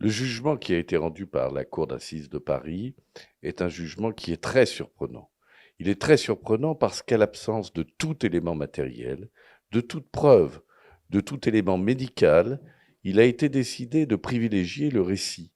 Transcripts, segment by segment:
Le jugement qui a été rendu par la cour d'assises de Paris est un jugement qui est très surprenant. Il est très surprenant parce qu'à l'absence de tout élément matériel, de toute preuve, de tout élément médical, il a été décidé de privilégier le récit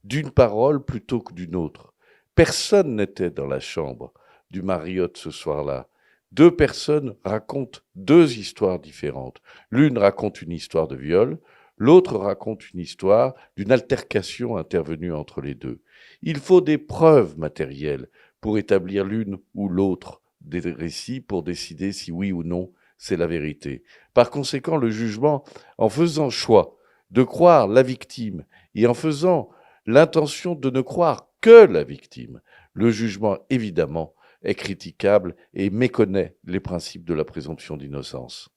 d'une parole plutôt que d'une autre. Personne n'était dans la chambre du Marriott ce soir-là. Deux personnes racontent deux histoires différentes. L'une raconte une histoire de viol, l'autre raconte une histoire d'une altercation intervenue entre les deux. Il faut des preuves matérielles pour établir l'une ou l'autre des récits pour décider si oui ou non c'est la vérité. Par conséquent, le jugement, en faisant choix de croire la victime et en faisant l'intention de ne croire que la victime, le jugement, évidemment, est critiquable et méconnaît les principes de la présomption d'innocence.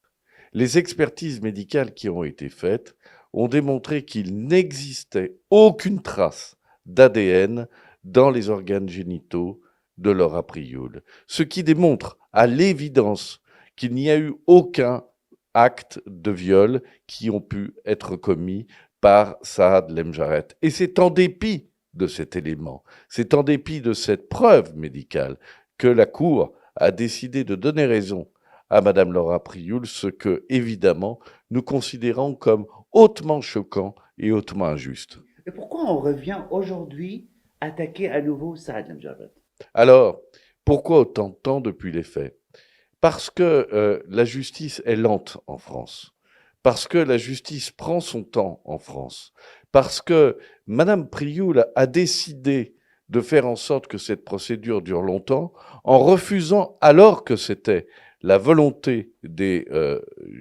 Les expertises médicales qui ont été faites ont démontré qu'il n'existait aucune trace d'ADN dans les organes génitaux de Laura Prioul, ce qui démontre à l'évidence qu'il n'y a eu aucun acte de viol qui ont pu être commis par Saad Lemjaret. Et c'est en dépit de cet élément, c'est en dépit de cette preuve médicale que la Cour a décidé de donner raison à Madame Laura Prioul, ce que, évidemment, nous considérons comme hautement choquant et hautement injuste. Et pourquoi on revient aujourd'hui attaquer à nouveau Saad Lemjarad? Alors, pourquoi autant de temps depuis les faits? Parce que la justice est lente en France, parce que la justice prend son temps en France, parce que Madame Prioul a décidé de faire en sorte que cette procédure dure longtemps, en refusant, alors que c'était la volonté des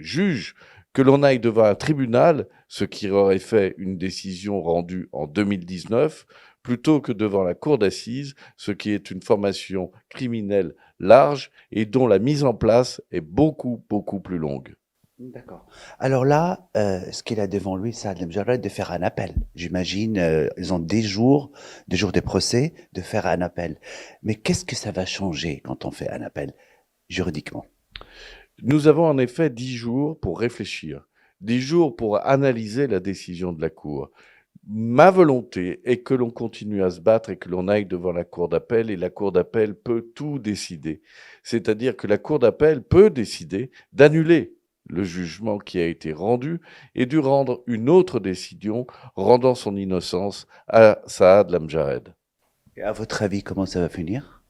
juges, que l'on aille devant un tribunal, ce qui aurait fait une décision rendue en 2019, plutôt que devant la cour d'assises, ce qui est une formation criminelle large et dont la mise en place est beaucoup, beaucoup plus longue. D'accord. Alors là, ce qu'il a devant lui, Saad Lemjarad, de faire un appel. J'imagine, ils ont des jours de procès, de faire un appel. Mais qu'est-ce que ça va changer quand on fait un appel juridiquement? Nous avons en effet 10 jours pour réfléchir, 10 jours pour analyser la décision de la Cour. Ma volonté est que l'on continue à se battre et que l'on aille devant la Cour d'appel, et la Cour d'appel peut tout décider. C'est-à-dire que la Cour d'appel peut décider d'annuler le jugement qui a été rendu et de rendre une autre décision rendant son innocence à Saad Lamjared. Et à votre avis, comment ça va finir?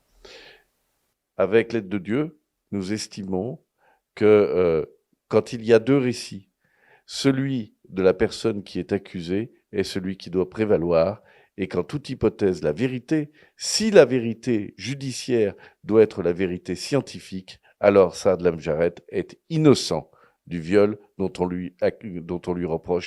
Avec l'aide de Dieu, nous estimons que quand il y a deux récits, celui de la personne qui est accusée est celui qui doit prévaloir, et qu'en toute hypothèse, la vérité, si la vérité judiciaire doit être la vérité scientifique, alors Saad Lamjaret est innocent du viol dont on lui reproche